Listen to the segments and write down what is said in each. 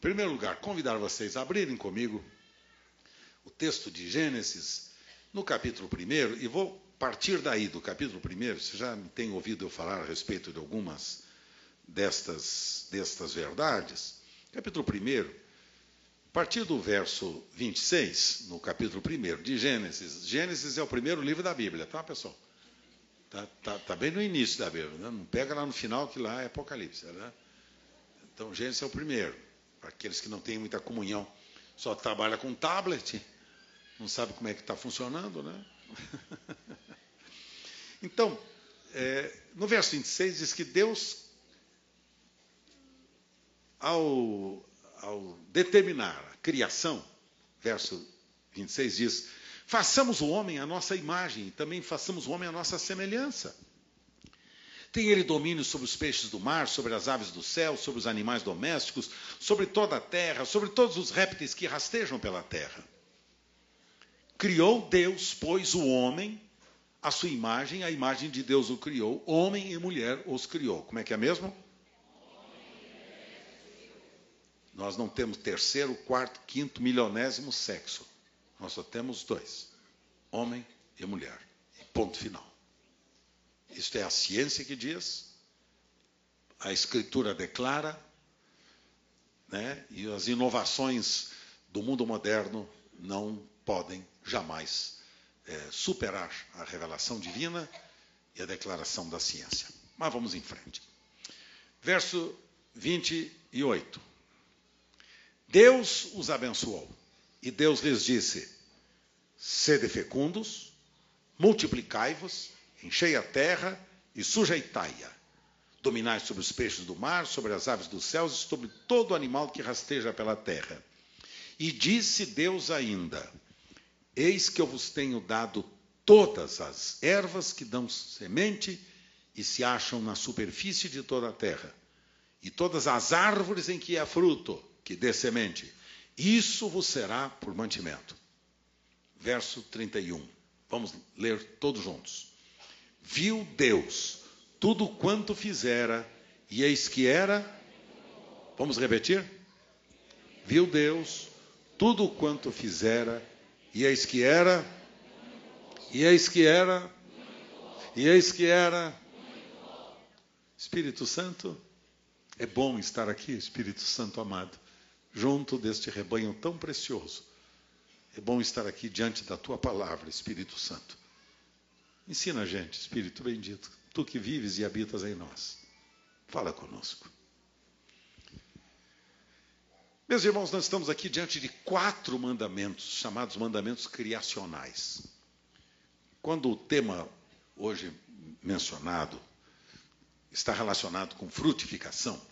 primeiro lugar, convidar vocês a abrirem comigo o texto de Gênesis, no capítulo 1, e vou partir daí, do capítulo 1. Você já tem ouvido eu falar a respeito de algumas destas verdades. Capítulo 1, a partir do verso 26, no capítulo 1 de Gênesis. Gênesis é o primeiro livro da Bíblia, tá, pessoal? Tá bem no início da Bíblia, né? Não pega lá no final, que lá é Apocalipse, né? Então, Gênesis é o primeiro. Para aqueles que não têm muita comunhão, só trabalha com tablet, não sabe como é que está funcionando, né? Então, no verso 26 diz que Deus, ao determinar a criação, verso 26 diz: façamos o homem à nossa imagem, e também façamos o homem à nossa semelhança. Tem ele domínio sobre os peixes do mar, sobre as aves do céu, sobre os animais domésticos, sobre toda a terra, sobre todos os répteis que rastejam pela terra. Criou Deus, pois, o homem, à sua imagem, a imagem de Deus o criou, homem e mulher os criou. Como é que é mesmo? Nós não temos terceiro, quarto, quinto, milionésimo sexo. Nós só temos dois, homem e mulher. E ponto final. Isto é a ciência que diz, a Escritura declara, né? E as inovações do mundo moderno não podem jamais superar a revelação divina e a declaração da ciência. Mas vamos em frente. Verso 28. Deus os abençoou, e Deus lhes disse: sede fecundos, multiplicai-vos, enchei a terra e sujeitai-a. Dominai sobre os peixes do mar, sobre as aves dos céus e sobre todo animal que rasteja pela terra. E disse Deus ainda: eis que eu vos tenho dado todas as ervas que dão semente e se acham na superfície de toda a terra, e todas as árvores em que há fruto, que dê semente. Isso vos será por mantimento. Verso 31. Vamos ler todos juntos. Viu Deus tudo quanto fizera, e eis que era... Vamos repetir? Viu Deus tudo quanto fizera, e eis que era... E eis que era... E eis que era... Espírito Santo, é bom estar aqui, Espírito Santo amado, junto deste rebanho tão precioso. É bom estar aqui diante da tua palavra, Espírito Santo. Ensina a gente, Espírito bendito, tu que vives e habitas em nós. Fala conosco. Meus irmãos, nós estamos aqui diante de 4 mandamentos, chamados mandamentos criacionais. Quando o tema hoje mencionado está relacionado com frutificação,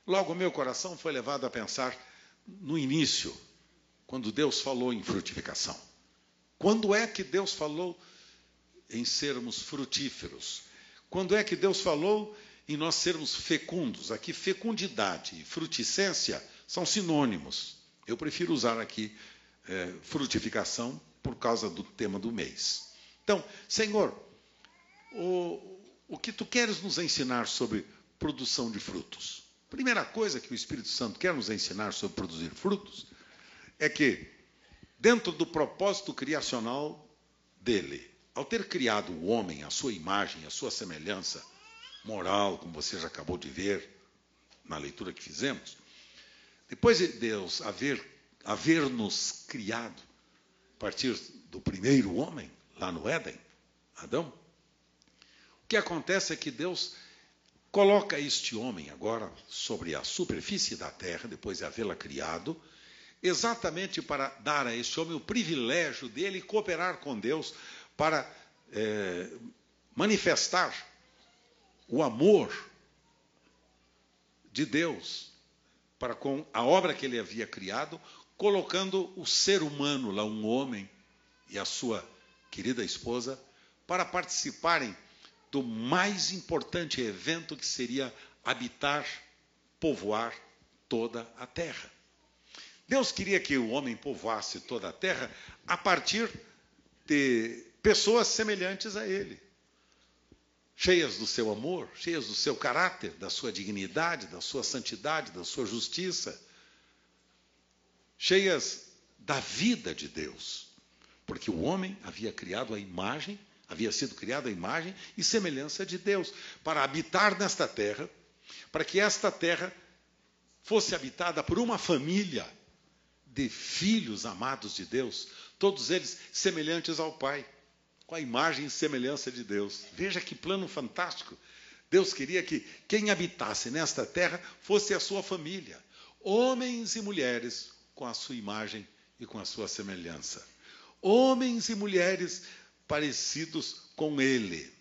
logo o meu coração foi levado a pensar no início, quando Deus falou em frutificação. Quando é que Deus falou em sermos frutíferos? Quando é que Deus falou em nós sermos fecundos? Aqui fecundidade e frutiscência são sinônimos. Eu prefiro usar aqui frutificação por causa do tema do mês. Então, Senhor, o que tu queres nos ensinar sobre produção de frutos? Primeira coisa que o Espírito Santo quer nos ensinar sobre produzir frutos é que, dentro do propósito criacional dele, ao ter criado o homem, a sua imagem, a sua semelhança moral, como você já acabou de ver na leitura que fizemos, depois de Deus haver-nos criado a partir do primeiro homem, lá no Éden, Adão, o que acontece é que Deus coloca este homem agora sobre a superfície da terra, depois de havê-la criado, exatamente para dar a este homem o privilégio dele cooperar com Deus para manifestar o amor de Deus para com a obra que ele havia criado, colocando o ser humano lá, um homem e a sua querida esposa, para participarem do mais importante evento que seria habitar, povoar toda a terra. Deus queria que o homem povoasse toda a terra a partir de pessoas semelhantes a ele, cheias do seu amor, cheias do seu caráter, da sua dignidade, da sua santidade, da sua justiça, cheias da vida de Deus, porque o homem havia sido criado à imagem e semelhança de Deus, para habitar nesta terra, para que esta terra fosse habitada por uma família de filhos amados de Deus, todos eles semelhantes ao Pai, com a imagem e semelhança de Deus. Veja que plano fantástico. Deus queria que quem habitasse nesta terra fosse a sua família, homens e mulheres com a sua imagem e com a sua semelhança. Homens e mulheres parecidos com Ele.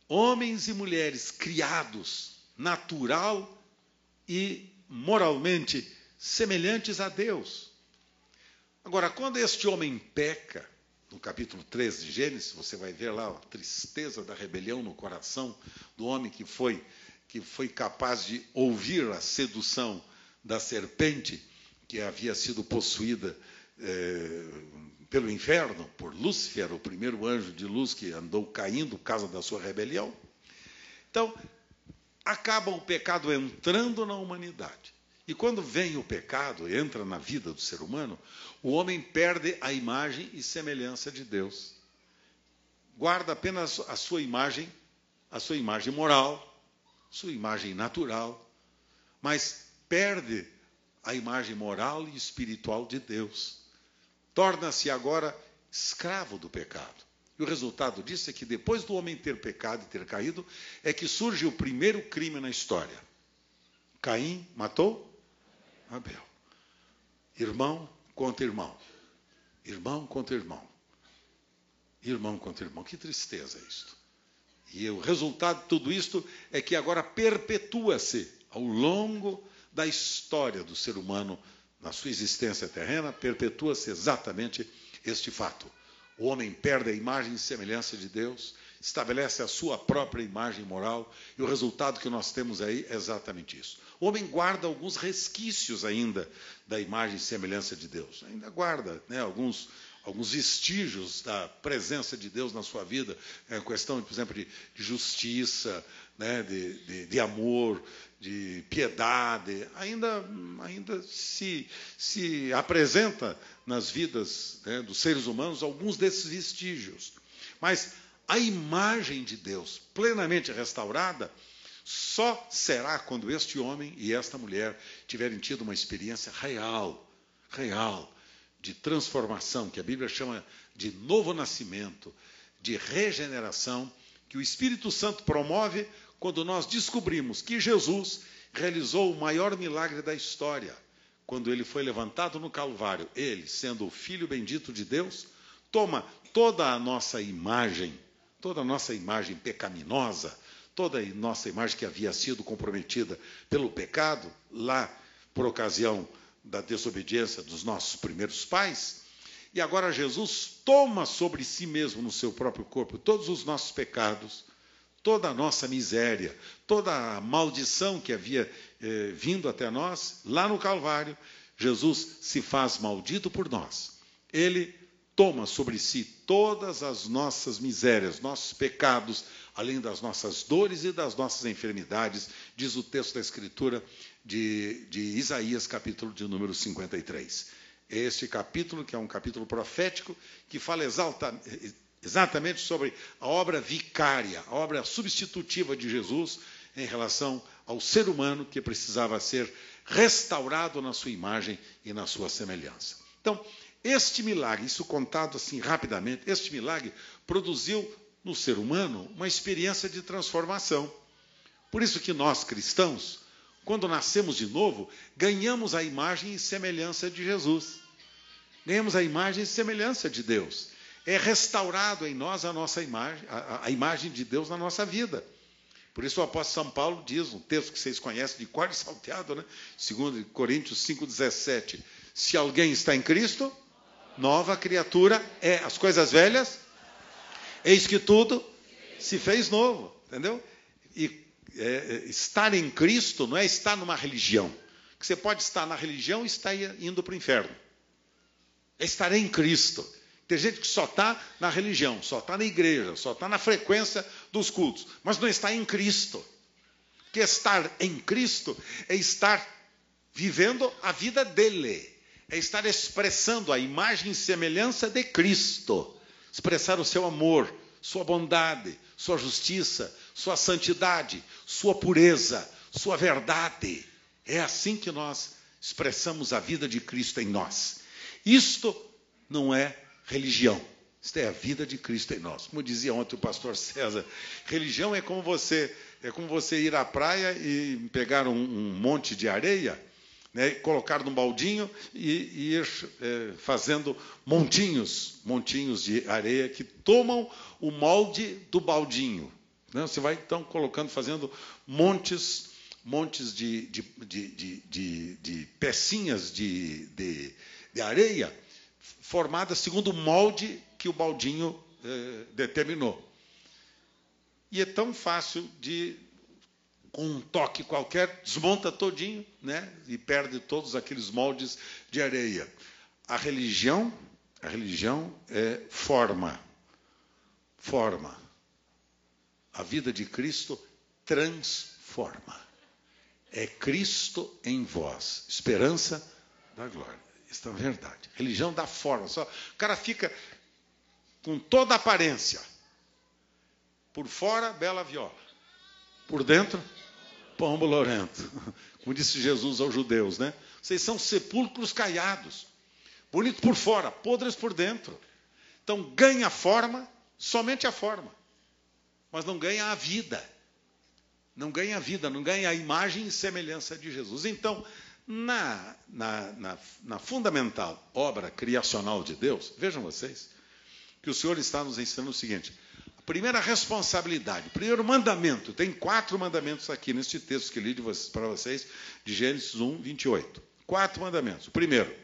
Homens e mulheres criados natural e moralmente semelhantes a Deus. Agora, quando este homem peca, no capítulo 3 de Gênesis, você vai ver lá a tristeza da rebelião no coração do homem que foi capaz de ouvir a sedução da serpente, que havia sido possuída pelo inferno, por Lúcifer, o primeiro anjo de luz que andou caindo por causa da sua rebelião. Então, acaba o pecado entrando na humanidade. E quando vem o pecado, entra na vida do ser humano, o homem perde a imagem e semelhança de Deus. Guarda apenas a sua imagem moral, sua imagem natural, mas perde a imagem moral e espiritual de Deus. Torna-se agora escravo do pecado. E o resultado disso é que depois do homem ter pecado e ter caído, é que surge o primeiro crime na história. Caim matou Abel. Irmão contra irmão. Irmão contra irmão. Irmão contra irmão. Que tristeza isto. E o resultado de tudo isto é que agora perpetua-se ao longo da história do ser humano, na sua existência terrena, perpetua-se exatamente este fato. O homem perde a imagem e semelhança de Deus, estabelece a sua própria imagem moral, e o resultado que nós temos aí é exatamente isso. O homem guarda alguns resquícios ainda da imagem e semelhança de Deus. Ainda guarda, né, alguns vestígios da presença de Deus na sua vida. É questão, por exemplo, de justiça, né, de amor, de piedade. Ainda se apresenta nas vidas, né, dos seres humanos alguns desses vestígios. Mas a imagem de Deus plenamente restaurada só será quando este homem e esta mulher tiverem tido uma experiência real, de transformação, que a Bíblia chama de novo nascimento, de regeneração, que o Espírito Santo promove quando nós descobrimos que Jesus realizou o maior milagre da história, quando ele foi levantado no Calvário. Ele, sendo o Filho bendito de Deus, toma toda a nossa imagem pecaminosa, toda a nossa imagem que havia sido comprometida pelo pecado, lá por ocasião da desobediência dos nossos primeiros pais, e agora Jesus toma sobre si mesmo, no seu próprio corpo, todos os nossos pecados, toda a nossa miséria, toda a maldição que havia vindo até nós, lá no Calvário. Jesus se faz maldito por nós. Ele toma sobre si todas as nossas misérias, nossos pecados, além das nossas dores e das nossas enfermidades, diz o texto da Escritura de Isaías, capítulo de número 53. Este capítulo, que é um capítulo profético, que fala exatamente sobre a obra vicária, a obra substitutiva de Jesus em relação ao ser humano que precisava ser restaurado na sua imagem e na sua semelhança. Então, este milagre, isso contado assim rapidamente, este milagre produziu no ser humano uma experiência de transformação. Por isso que nós, cristãos, quando nascemos de novo, ganhamos a imagem e semelhança de Jesus. Ganhamos a imagem e semelhança de Deus. É restaurado em nós a nossa imagem, a imagem de Deus na nossa vida. Por isso o apóstolo São Paulo diz, um texto que vocês conhecem de cor e salteado, né? 2 Coríntios 5,17. Se alguém está em Cristo, nova criatura é. As coisas velhas, eis que tudo se fez novo. Entendeu? E estar em Cristo não é estar numa religião. Que você pode estar na religião e estar indo para o inferno. É estar em Cristo. Tem gente que só está na religião, só está na igreja, só está na frequência dos cultos, mas não está em Cristo. Porque estar em Cristo é estar vivendo a vida dele. é estar expressando a imagem e semelhança de Cristo. Expressar o seu amor, sua bondade, sua justiça, sua santidade, sua pureza, sua verdade. É assim que nós expressamos a vida de Cristo em nós. Isto não é religião. Isto é a vida de Cristo em nós. Como dizia ontem o pastor César, religião é como você ir à praia e pegar um monte de areia, né, colocar num baldinho e ir fazendo montinhos de areia que tomam o molde do baldinho. Né? Você vai então fazendo montes de pecinhas de areia formadas segundo o molde que o baldinho determinou. E é tão fácil com um toque qualquer, desmonta todinho, né? E perde todos aqueles moldes de areia. A religião é forma. A vida de Cristo transforma. É Cristo em vós, esperança da glória. Isso é verdade. Religião dá forma. O cara fica com toda a aparência. Por fora, bela viola. Por dentro, pombo lorento. Como disse Jesus aos judeus, né? Vocês são sepulcros caiados. Bonitos por fora, podres por dentro. Então, ganha a forma, somente a forma. Mas não ganha a vida. Não ganha a vida, não ganha a imagem e semelhança de Jesus. Então, na fundamental obra criacional de Deus, vejam vocês, que o Senhor está nos ensinando o seguinte: a primeira responsabilidade, o primeiro mandamento, tem 4 mandamentos aqui neste texto que li para vocês, de Gênesis 1, 28. 4 mandamentos. O primeiro,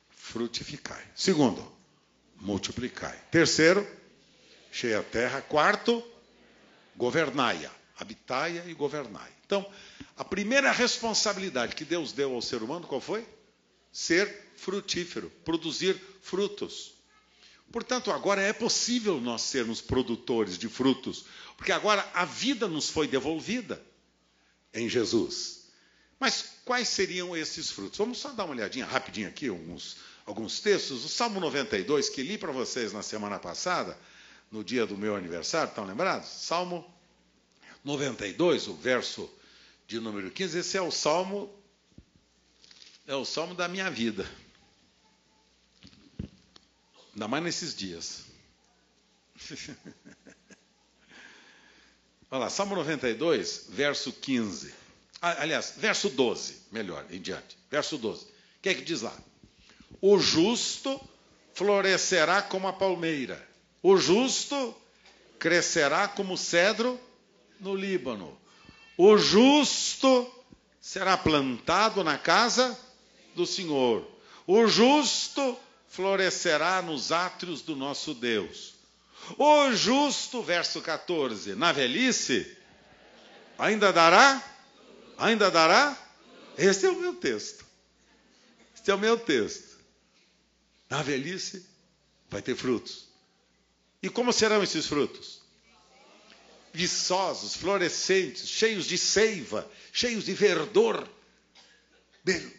frutificai. Segundo, multiplicai. Terceiro, enchei a terra. Quarto, governai-a. Habitai-a e governai. Então, a primeira responsabilidade que Deus deu ao ser humano, qual foi? Ser frutífero, produzir frutos. Portanto, agora é possível nós sermos produtores de frutos, porque agora a vida nos foi devolvida em Jesus. Mas quais seriam esses frutos? Vamos só dar uma olhadinha rapidinho aqui, alguns textos. O Salmo 92, que li para vocês na semana passada, no dia do meu aniversário, estão lembrados? Salmo 92, o verso de número 15, esse é o salmo da minha vida. Ainda mais nesses dias. Olha lá, Salmo 92, verso 15. Aliás, verso 12, melhor, em diante. Verso 12. O que é que diz lá? O justo florescerá como a palmeira. O justo crescerá como o cedro no Líbano. O justo será plantado na casa do Senhor. O justo florescerá nos átrios do nosso Deus. O justo, verso 14, na velhice, ainda dará? Ainda dará? Esse é o meu texto. Este é o meu texto. Na velhice, vai ter frutos. E como serão esses frutos? Viçosos, florescentes, cheios de seiva, cheios de verdor,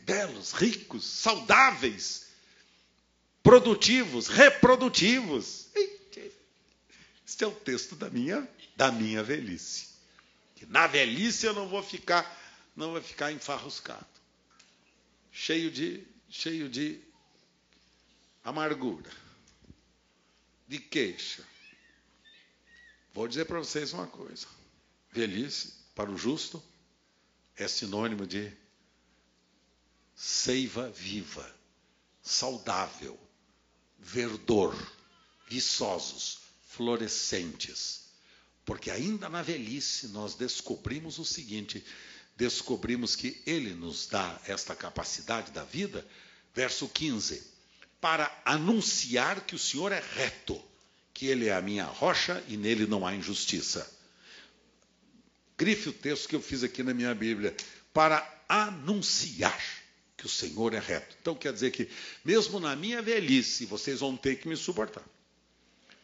belos, ricos, saudáveis, produtivos, reprodutivos. Este é o texto da minha velhice. Que na velhice eu não vou ficar enfarruscado, cheio de amargura, de queixa. Vou dizer para vocês uma coisa: velhice, para o justo, é sinônimo de seiva viva, saudável, verdor, viçosos, florescentes. Porque ainda na velhice nós descobrimos o seguinte, descobrimos que Ele nos dá esta capacidade da vida, verso 15, para anunciar que o Senhor é reto, que Ele é a minha rocha e nele não há injustiça. Grife o texto que eu fiz aqui na minha Bíblia, para anunciar que o Senhor é reto. Então quer dizer que, mesmo na minha velhice, vocês vão ter que me suportar.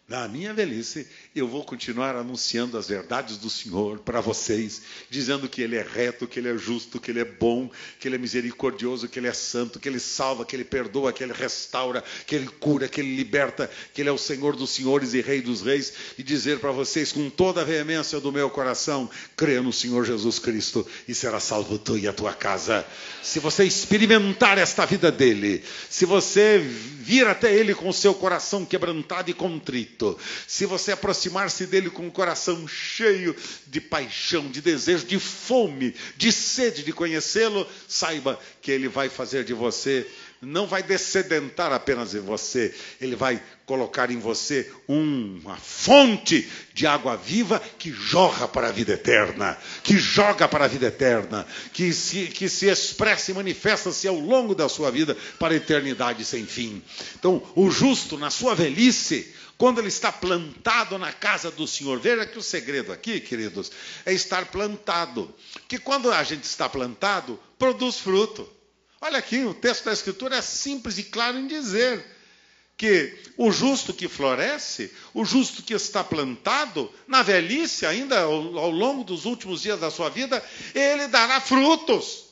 Na minha velhice, eu vou continuar anunciando as verdades do Senhor para vocês, dizendo que Ele é reto, que Ele é justo, que Ele é bom, que Ele é misericordioso, que Ele é santo, que Ele salva, que Ele perdoa, que Ele restaura, que Ele cura, que Ele liberta, que Ele é o Senhor dos senhores e Rei dos reis, e dizer para vocês com toda a veemência do meu coração, creia no Senhor Jesus Cristo e será salvo tu e a tua casa. Se você experimentar esta vida dEle, se você vir até Ele com o seu coração quebrantado e contrito, se você aproximar-se dele com o coração cheio de paixão, de desejo, de fome, de sede de conhecê-lo, saiba que ele vai fazer de você, não vai descedentar apenas em você, ele vai colocar em você uma fonte de água viva que jorra para a vida eterna, que joga para a vida eterna, que se expressa e manifesta-se ao longo da sua vida para a eternidade sem fim. Então, o justo na sua velhice, quando ele está plantado na casa do Senhor, veja que o segredo aqui, queridos, é estar plantado. Que quando a gente está plantado, produz fruto. Olha aqui, o texto da Escritura é simples e claro em dizer que o justo que floresce, o justo que está plantado, na velhice, ainda ao longo dos últimos dias da sua vida, ele dará frutos.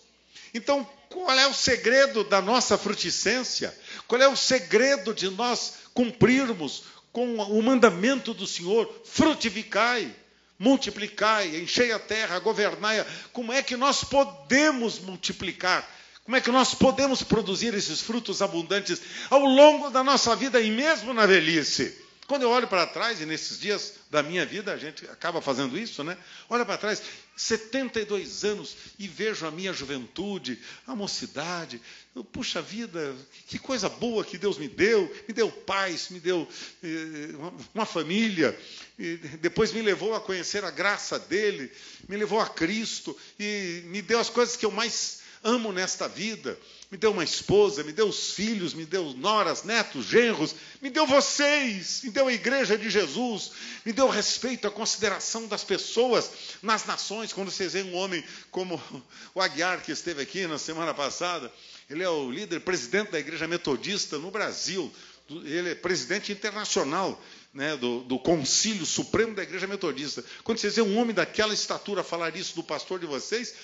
Então, qual é o segredo da nossa fruticência? Qual é o segredo de nós cumprirmos com o mandamento do Senhor? Frutificai, multiplicai, enchei a terra, governai-a. Como é que nós podemos multiplicar? Como é que nós podemos produzir esses frutos abundantes ao longo da nossa vida e mesmo na velhice? Quando eu olho para trás, e nesses dias da minha vida a gente acaba fazendo isso, né? Olha para trás, 72 anos, e vejo a minha juventude, a mocidade. Puxa vida, que coisa boa que Deus me deu paz, me deu uma família, e depois me levou a conhecer a graça dele, me levou a Cristo, e me deu as coisas que eu mais amo nesta vida, me deu uma esposa, me deu os filhos, me deu noras, netos, genros, me deu vocês, me deu a igreja de Jesus, me deu respeito, a consideração das pessoas nas nações. Quando vocês veem um homem como o Aguiar, que esteve aqui na semana passada, ele é o líder, presidente da igreja metodista no Brasil, ele é presidente internacional, né, do Concílio Supremo da Igreja Metodista. Quando vocês veem um homem daquela estatura falar isso do pastor de vocês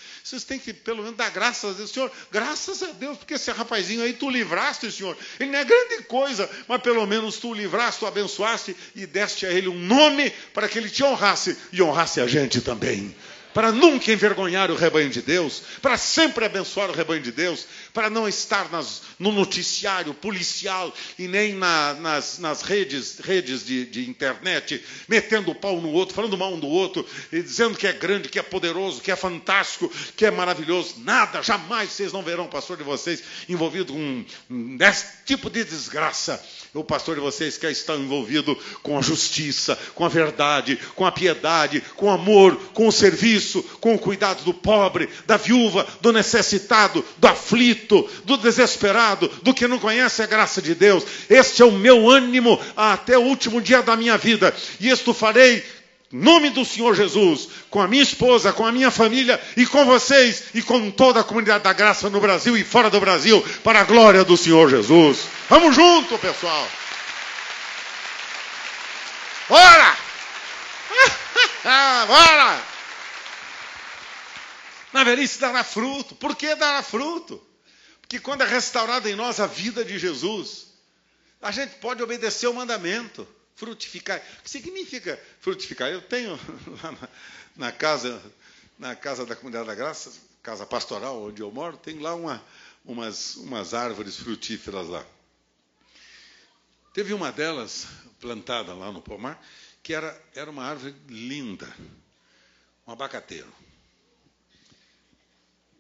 têm que pelo menos dar graças a Deus. Senhor, graças a Deus, porque esse rapazinho aí tu livraste, Senhor. Ele não é grande coisa, mas pelo menos tu livraste, tu abençoaste e deste a ele um nome para que ele te honrasse e honrasse a gente também. Para nunca envergonhar o rebanho de Deus, para sempre abençoar o rebanho de Deus, para não estar no noticiário policial e nem nas redes de internet, metendo o pau no outro, falando mal um do outro, e dizendo que é grande, que é poderoso, que é fantástico, que é maravilhoso. Nada, jamais vocês não verão o pastor de vocês envolvido com esse tipo de desgraça. O pastor de vocês quer estar envolvido com a justiça, com a verdade, com a piedade, com o amor, com o serviço, com o cuidado do pobre, da viúva, do necessitado, do aflito, do desesperado, do que não conhece a graça de Deus. Este é o meu ânimo até o último dia da minha vida. E isto farei em nome do Senhor Jesus, com a minha esposa, com a minha família e com vocês e com toda a comunidade da graça no Brasil e fora do Brasil, para a glória do Senhor Jesus. Vamos junto, pessoal. Bora! Bora! Na velhice dará fruto. Por que dará fruto? Porque quando é restaurada em nós a vida de Jesus, a gente pode obedecer o mandamento. Frutificar. O que significa frutificar? Eu tenho lá na casa da Comunidade da Graça, casa pastoral onde eu moro, tem lá umas árvores frutíferas lá. Teve uma delas plantada lá no pomar, que era uma árvore linda, um abacateiro.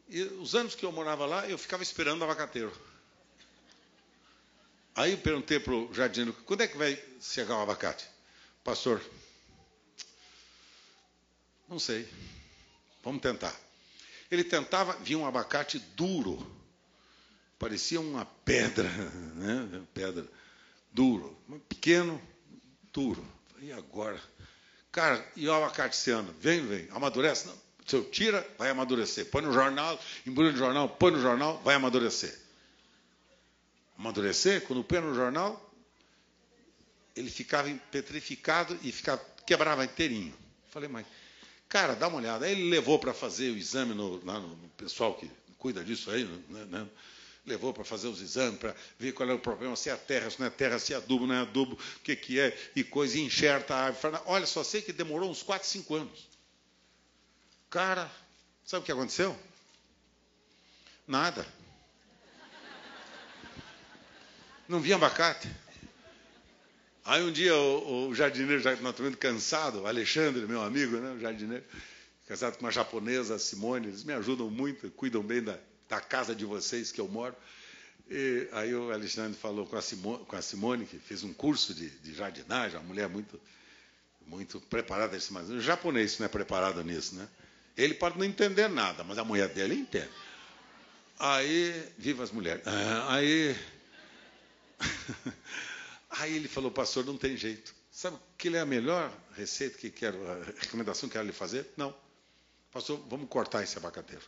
E os anos que eu morava lá, eu ficava esperando o abacateiro. Aí eu perguntei para o jardineiro, quando é que vai chegar o abacate? Pastor, não sei, vamos tentar. Ele tentava, vinha um abacate duro, parecia uma pedra, né? Pedra, duro, pequeno, duro. E agora? Cara, e o abacate esse ano? Vem, amadurece? Não. Se eu tira, vai amadurecer. Põe no jornal, embrulha no jornal, põe no jornal, vai amadurecer. Amadurecer, quando põe no jornal, ele ficava petrificado e quebrava inteirinho. Falei, mas, cara, dá uma olhada. Aí ele levou para fazer o exame lá no pessoal que cuida disso aí, né? Levou para fazer os exames, para ver qual é o problema, se é terra, se não é terra, se é adubo, não é adubo, o que é, e coisa, e enxerta a árvore. Olha, só sei que demorou uns 4, 5 anos. Cara, sabe o que aconteceu? Nada. Não vinha abacate. Aí um dia o jardineiro, já naturalmente cansado, o Alexandre, meu amigo, né, o jardineiro, casado com uma japonesa, a Simone, eles me ajudam muito, cuidam bem da casa de vocês que eu moro. E aí o Alexandre falou com a Simone, que fez um curso de jardinagem, uma mulher muito preparada. Mas o japonês não é preparado nisso, né? Ele pode não entender nada, mas a mulher dele entende. Aí, viva as mulheres. Aí ele falou, pastor, não tem jeito. Sabe que ele é a melhor receita a recomendação que eu quero lhe fazer? Não. Pastor, vamos cortar esse abacateiro.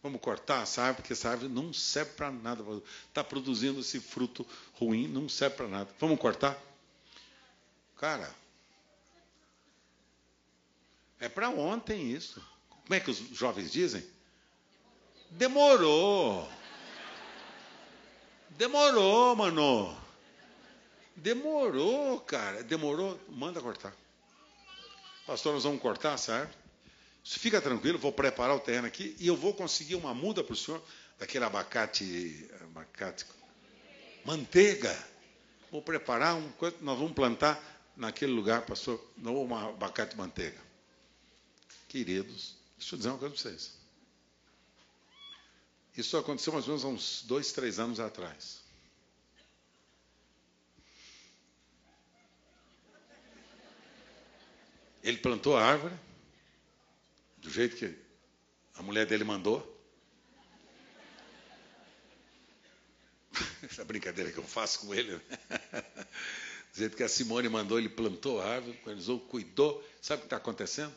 Vamos cortar essa árvore, porque essa árvore não serve para nada. Está produzindo esse fruto ruim, não serve para nada. Vamos cortar? Cara, é para ontem isso. Como é que os jovens dizem? Demorou. Demorou, mano. Demorou, cara. Demorou. Manda cortar. Pastor, nós vamos cortar essa árvore. Fica tranquilo, vou preparar o terreno aqui e eu vou conseguir uma muda para o senhor daquele abacate manteiga. Vou preparar nós vamos plantar naquele lugar, pastor, um abacate manteiga. Queridos, deixa eu dizer uma coisa para vocês. Isso aconteceu mais ou menos há uns 2, 3 anos atrás. Ele plantou a árvore do jeito que a mulher dele mandou. Essa brincadeira que eu faço com ele, né? Do jeito que a Simone mandou, ele plantou a árvore, organizou, cuidou. Sabe o que está acontecendo?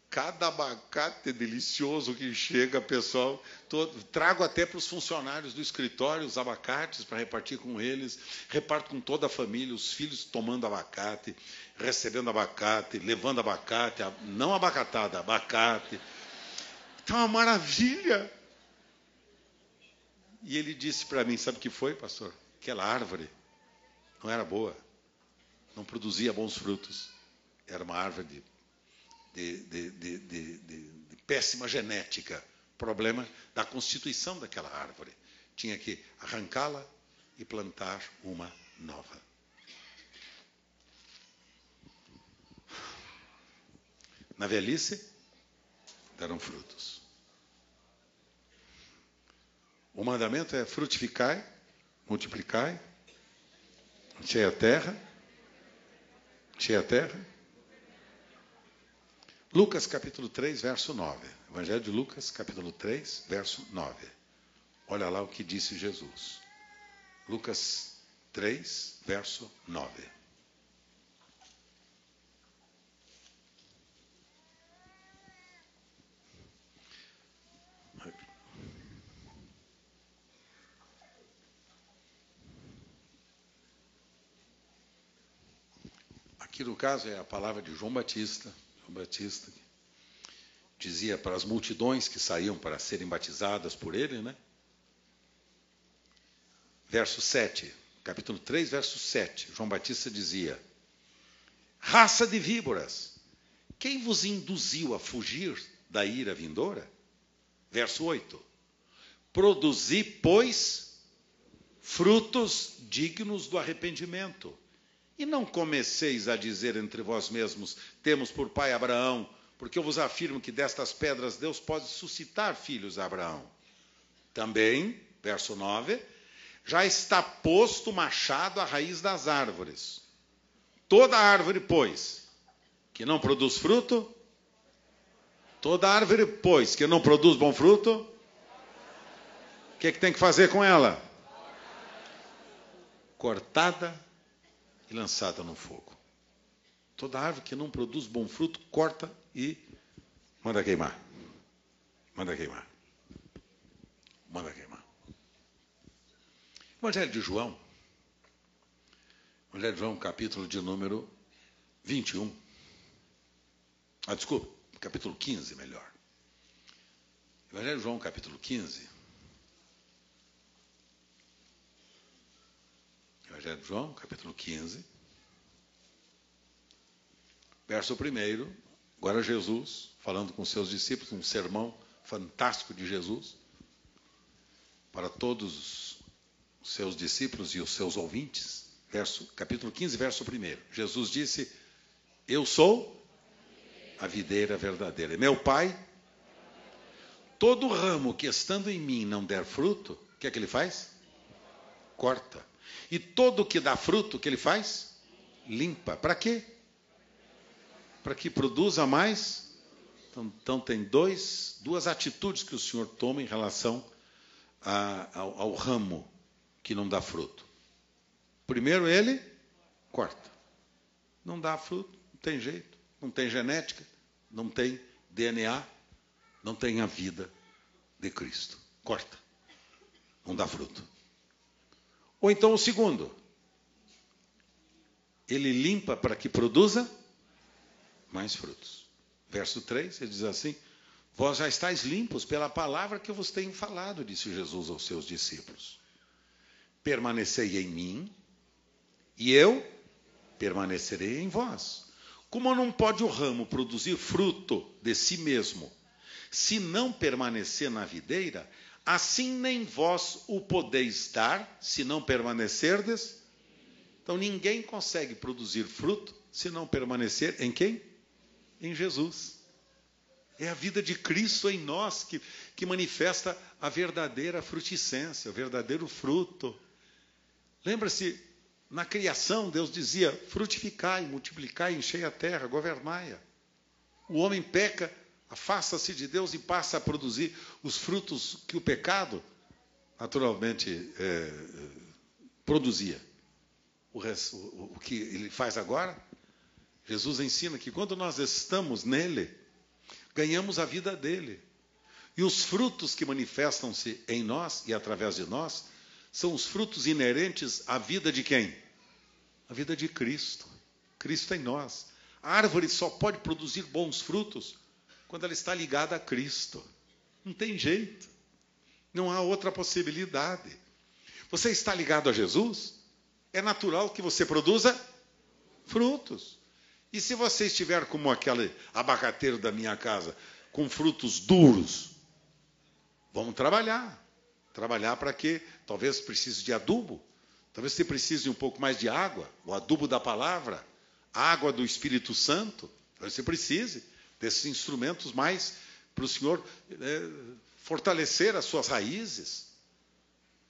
Cada abacate delicioso que chega, pessoal, trago até para os funcionários do escritório os abacates para repartir com eles, reparto com toda a família, os filhos tomando abacate, recebendo abacate, levando abacate, não abacatada, abacate. Está uma maravilha. E ele disse para mim, sabe o que foi, pastor? Aquela árvore não era boa, não produzia bons frutos. Era uma árvore de péssima genética, problema da constituição daquela árvore. Tinha que arrancá-la e plantar uma nova. Na velhice, deram frutos. O mandamento é frutificai, multiplicai, enchei a terra. Lucas capítulo 3, verso 9. Evangelho de Lucas, capítulo 3, verso 9. Olha lá o que disse Jesus. Lucas 3, verso 9. Aqui no caso é a palavra de João Batista. João Batista dizia para as multidões que saíam para serem batizadas por ele, né? Verso 7, capítulo 3, verso 7. João Batista dizia: raça de víboras, quem vos induziu a fugir da ira vindoura? Verso 8. Produzi, pois, frutos dignos do arrependimento. E não comeceis a dizer entre vós mesmos, temos por pai Abraão, porque eu vos afirmo que destas pedras Deus pode suscitar filhos a Abraão. Também, verso 9, já está posto o machado à raiz das árvores. Toda árvore, pois, que não produz fruto, toda árvore, pois, que não produz bom fruto, o que tem que fazer com ela? Cortada e lançada no fogo. Toda árvore que não produz bom fruto, corta e manda queimar. Manda queimar. Manda queimar. Evangelho de João, Evangelho de João, capítulo de número 21. Desculpa, capítulo 15, melhor. Evangelho de João, capítulo 15. Evangelho de João, capítulo 15. Verso 1. Agora Jesus, falando com seus discípulos, um sermão fantástico de Jesus, para todos os seus discípulos e os seus ouvintes. Capítulo 15, verso 1. Jesus disse: eu sou a videira verdadeira. E meu Pai, todo ramo que estando em mim não der fruto, o que é que ele faz? Corta. E todo que dá fruto, o que ele faz? Limpa. Para quê? Para que produza mais. Então tem duas atitudes que o Senhor toma em relação ao ramo que não dá fruto. Primeiro, ele corta. Não dá fruto, não tem jeito, não tem genética, não tem DNA, não tem a vida de Cristo. Corta. Não dá fruto. Ou então o segundo, ele limpa para que produza mais frutos. Verso 3, ele diz assim: vós já estáis limpos pela palavra que eu vos tenho falado, disse Jesus aos seus discípulos. Permanecei em mim, e eu permanecerei em vós. Como não pode o ramo produzir fruto de si mesmo, se não permanecer na videira, assim nem vós o podeis dar, se não permanecerdes. Então ninguém consegue produzir fruto se não permanecer em quem? Em Jesus. É a vida de Cristo em nós que manifesta a verdadeira frutiscência, o verdadeiro fruto. Lembra-se, na criação, Deus dizia: frutificai, multiplicai, enchei a terra, governai-a. O homem peca, afasta-se de Deus e passa a produzir os frutos que o pecado naturalmente produzia. O que ele faz agora, Jesus ensina que quando nós estamos nele, ganhamos a vida dele. E os frutos que manifestam-se em nós e através de nós são os frutos inerentes à vida de quem? A vida de Cristo. Cristo em nós. A árvore só pode produzir bons frutos quando ela está ligada a Cristo. Não tem jeito. Não há outra possibilidade. Você está ligado a Jesus? É natural que você produza frutos. E se você estiver como aquele abacateiro da minha casa, com frutos duros, vamos trabalhar. Trabalhar para quê? Talvez precise de adubo. Talvez você precise um pouco mais de água, o adubo da palavra, a água do Espírito Santo. Talvez você precise desses instrumentos mais para o Senhor fortalecer as suas raízes.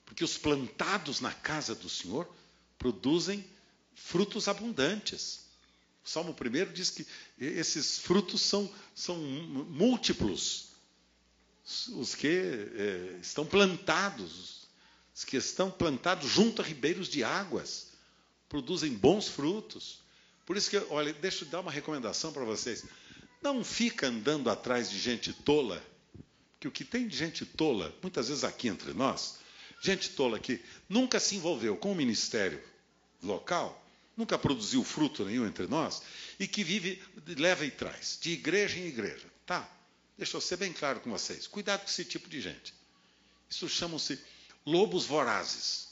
Porque os plantados na casa do Senhor produzem frutos abundantes. O Salmo 1 diz que esses frutos são múltiplos. Os que estão plantados, os que estão plantados junto a ribeiros de águas, produzem bons frutos. Por isso que, olha, deixa eu dar uma recomendação para vocês. Não fica andando atrás de gente tola, porque o que tem de gente tola, muitas vezes aqui entre nós, gente tola que nunca se envolveu com o ministério local, nunca produziu fruto nenhum entre nós, e que vive, leva e traz, de igreja em igreja. Tá? Deixa eu ser bem claro com vocês. Cuidado com esse tipo de gente. Isso chamam-se lobos vorazes,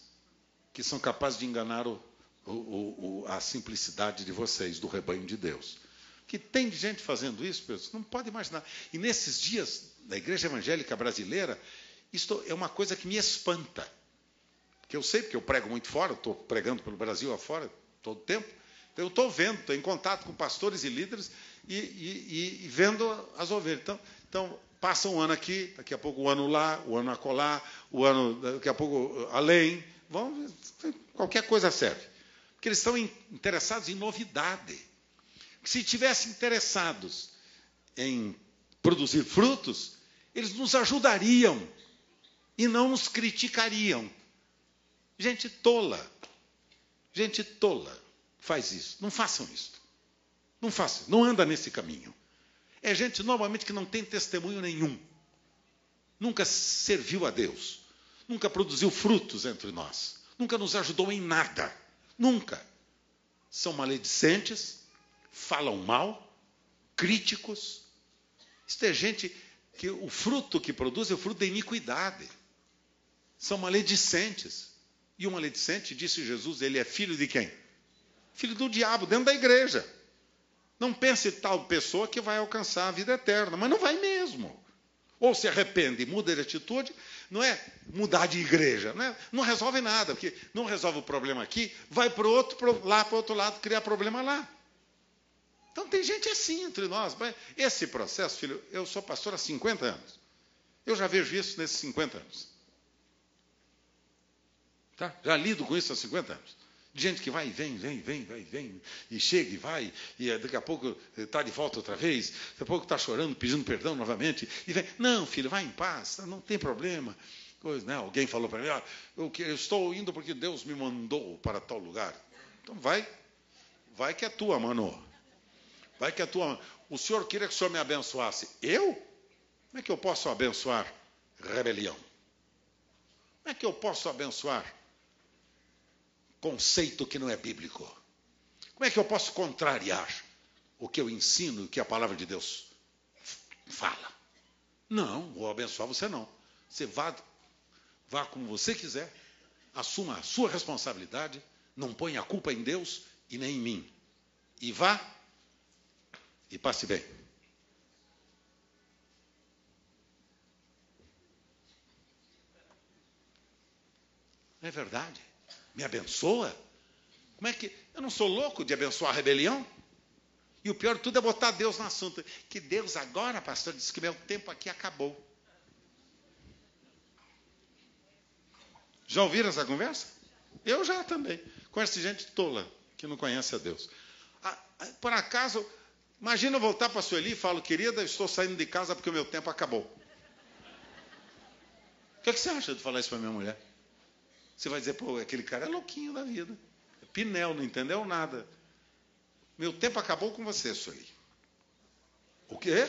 que são capazes de enganar a simplicidade de vocês, do rebanho de Deus. Que tem de gente fazendo isso, pessoal, não pode imaginar. E nesses dias, da igreja evangélica brasileira, isto é uma coisa que me espanta. Porque eu sei, porque eu prego muito fora, estou pregando pelo Brasil afora todo o tempo. Então eu estou vendo, estou em contato com pastores e líderes e vendo as ovelhas. Então, passa um ano aqui, daqui a pouco um ano lá, o ano acolá, o ano daqui a pouco além. Qualquer coisa serve. Porque eles estão interessados em novidade. Se tivessem interessados em produzir frutos, eles nos ajudariam e não nos criticariam. Gente tola faz isso. Não façam isso. Não façam, não anda nesse caminho. É gente normalmente que não tem testemunho nenhum. Nunca serviu a Deus. Nunca produziu frutos entre nós. Nunca nos ajudou em nada. Nunca. são maledicentes, falam mal, críticos. Isso é gente que o fruto que produz é o fruto da iniquidade. São maledicentes. E o maledicente, disse Jesus, ele é filho de quem? Filho do diabo, dentro da igreja. Não pense tal pessoa que vai alcançar a vida eterna, mas não vai mesmo. Ou se arrepende e muda de atitude, não é mudar de igreja, não resolve nada, porque não resolve o problema aqui, vai para o outro lado, criar problema lá. Então tem gente assim entre nós. Esse processo, filho, eu sou pastor há 50 anos. Eu já vejo isso nesses 50 anos. Tá? Já lido com isso há 50 anos. De gente que vai e vem, e chega e vai, e daqui a pouco está de volta outra vez, daqui a pouco está chorando, pedindo perdão novamente, e vem, não, filho, vai em paz, não tem problema. Alguém falou para mim, eu estou indo porque Deus me mandou para tal lugar. Então vai que é tua, mano. Vai que é tua. O senhor queria que o senhor me abençoasse. Eu? Como é que eu posso abençoar rebelião? Como é que eu posso abençoar conceito que não é bíblico? Como é que eu posso contrariar o que eu ensino e o que a palavra de Deus fala? Não, vou abençoar você não. Você vá como você quiser, assuma a sua responsabilidade, não ponha a culpa em Deus e nem em mim. E vá e passe bem. É verdade. Me abençoa? Como é que... Eu não sou louco de abençoar a rebelião? E o pior de tudo é botar Deus no assunto. Que Deus agora, pastor, disse que meu tempo aqui acabou. Já ouviram essa conversa? Eu já também. Conheço gente tola, que não conhece a Deus. Por acaso, imagina eu voltar para a Sueli e falo, querida, eu estou saindo de casa porque o meu tempo acabou. O que você acha de falar isso para minha mulher? Você vai dizer, pô, aquele cara é louquinho da vida. É Pinel, não entendeu nada. Meu tempo acabou com você, Sueli. O quê?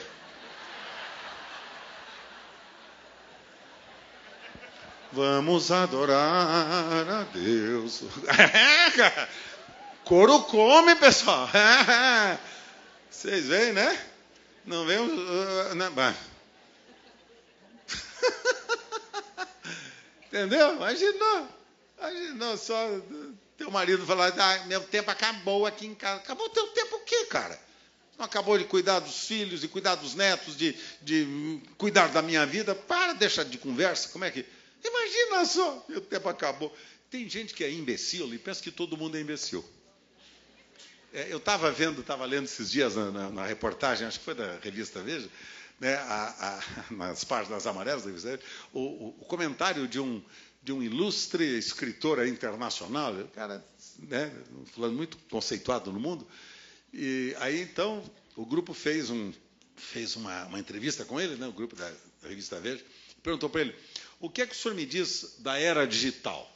Vamos adorar a Deus. Couro come, pessoal. Vocês veem, né? Não vemos... Entendeu? Imagina só teu marido falar, meu tempo acabou aqui em casa. Acabou o teu tempo o quê, cara? Não acabou de cuidar dos filhos, de cuidar dos netos, de cuidar da minha vida? Deixa de conversa. Como é que... Imagina só, meu tempo acabou. Tem gente que é imbecil e pensa que todo mundo é imbecil. Eu estava lendo esses dias na reportagem, acho que foi da revista Veja, né, nas páginas amarelas da revista Veja, o comentário de um ilustre escritor internacional, cara, né, falando muito conceituado no mundo. E aí, então, o grupo fez uma entrevista com ele, né, o grupo da revista Veja, e perguntou para ele, o que é que o senhor me diz da era digital?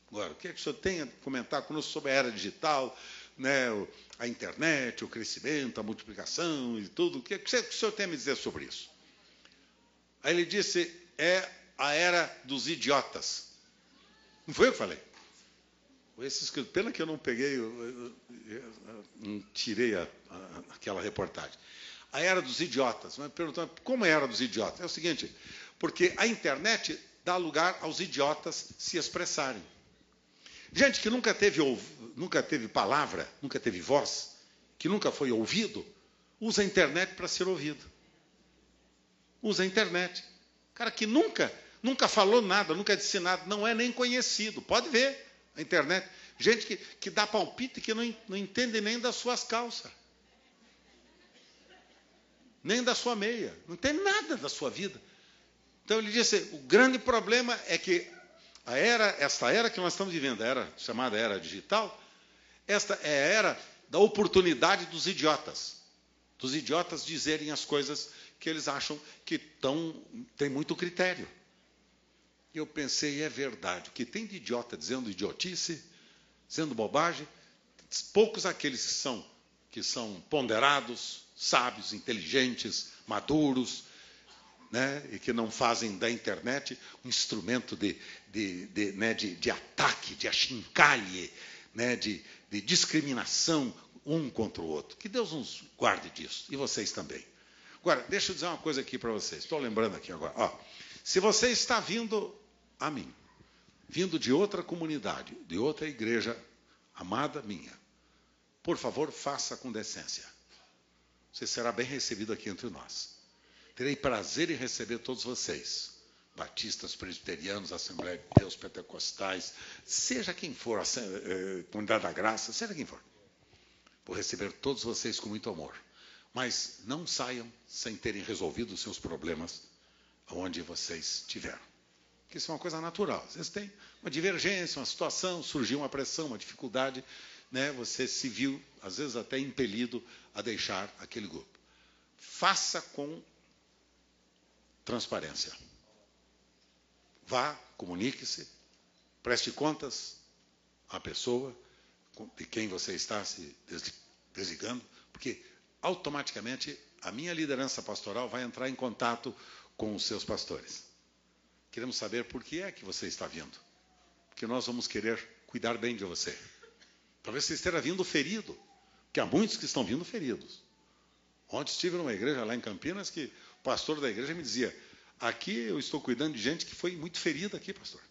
Agora, o que é que o senhor tem a comentar conosco sobre a era digital, né, a internet, o crescimento, a multiplicação e tudo? O que é que o senhor tem a me dizer sobre isso? Aí ele disse, é a era dos idiotas. Não foi eu que falei? Pena que eu não peguei, não tirei aquela reportagem. A era dos idiotas. Mas perguntando, como é a era dos idiotas? É o seguinte, porque a internet dá lugar aos idiotas se expressarem. Gente que nunca teve palavra, nunca teve voz, que nunca foi ouvido, usa a internet para ser ouvido. Usa a internet. Cara que nunca falou nada, nunca disse nada, não é nem conhecido. Pode ver a internet. Gente que dá palpite que não entende nem das suas calças. Nem da sua meia. Não entende nada da sua vida. Então ele disse, o grande problema é que esta era que nós estamos vivendo, a era chamada era digital, esta é a era da oportunidade dos idiotas. Dos idiotas dizerem as coisas que eles acham que têm muito critério. E eu pensei, é verdade, o que tem de idiota dizendo idiotice, dizendo bobagem, poucos aqueles que são ponderados, sábios, inteligentes, maduros, né, e que não fazem da internet um instrumento de ataque, de achincalhe, né, de discriminação um contra o outro. Que Deus nos guarde disso, e vocês também. Agora, deixa eu dizer uma coisa aqui para vocês. Estou lembrando aqui agora. Ó, se você está vindo a mim, vindo de outra comunidade, de outra igreja amada minha, por favor, faça com decência. Você será bem recebido aqui entre nós. Terei prazer em receber todos vocês. Batistas, presbiterianos, Assembleia de Deus, pentecostais, seja quem for, Comunidade da Graça, seja quem for. Vou receber todos vocês com muito amor. Mas não saiam sem terem resolvido os seus problemas onde vocês estiveram. Porque isso é uma coisa natural. Às vezes tem uma divergência, uma situação, surgiu uma pressão, uma dificuldade, né? Você se viu, às vezes até impelido a deixar aquele grupo. Faça com transparência. Vá, comunique-se, preste contas à pessoa de quem você está se desligando, porque automaticamente a minha liderança pastoral vai entrar em contato com os seus pastores. Queremos saber por que é que você está vindo. Porque nós vamos querer cuidar bem de você. Talvez você esteja vindo ferido, porque há muitos que estão vindo feridos. Ontem estive numa igreja lá em Campinas que o pastor da igreja me dizia: aqui eu estou cuidando de gente que foi muito ferida aqui, pastor.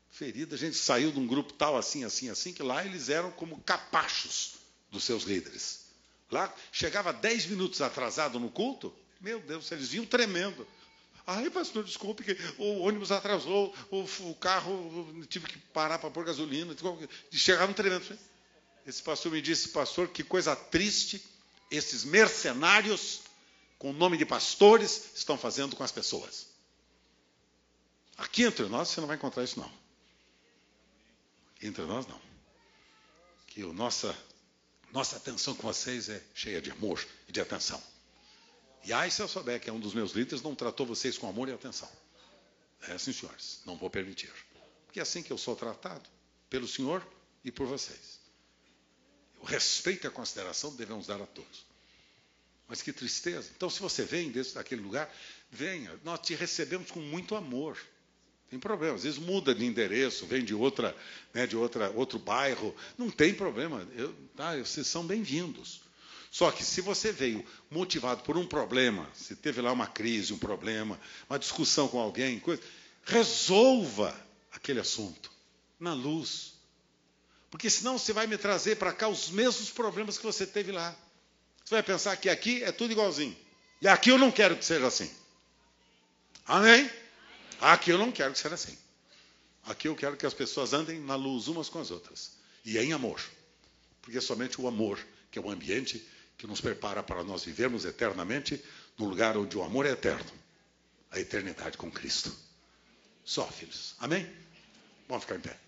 Ferida, a gente saiu de um grupo tal, assim, assim, assim, que lá eles eram como capachos dos seus líderes. Lá, chegava 10 minutos atrasado no culto, meu Deus, eles vinham tremendo. Ai, pastor, desculpe, que o ônibus atrasou, o carro, tive que parar para pôr gasolina. Chegavam tremendo. Esse pastor me disse: pastor, que coisa triste esses mercenários com o nome de pastores estão fazendo com as pessoas. Aqui entre nós você não vai encontrar isso, não. Aqui entre nós, não. Que a nossa atenção com vocês é cheia de amor e de atenção. E aí, se eu souber que é um dos meus líderes, não tratou vocês com amor e atenção. É assim, senhores, não vou permitir. Porque é assim que eu sou tratado, pelo Senhor e por vocês. O respeito e a consideração devemos dar a todos. Mas que tristeza. Então, se você vem daquele lugar, venha. Nós te recebemos com muito amor. Tem problema. Às vezes muda de endereço, vem de outra, né, outro bairro. Não tem problema. Vocês são bem-vindos. Só que se você veio motivado por um problema, se teve lá uma crise, um problema, uma discussão com alguém, resolva aquele assunto na luz. Porque senão você vai me trazer para cá os mesmos problemas que você teve lá. Você vai pensar que aqui é tudo igualzinho. E aqui eu não quero que seja assim. Amém? Aqui eu não quero que seja assim. Aqui eu quero que as pessoas andem na luz umas com as outras. E em amor. Porque é somente o amor que é o ambiente que nos prepara para nós vivermos eternamente no lugar onde o amor é eterno. A eternidade com Cristo. Só, filhos. Amém? Vamos ficar em pé.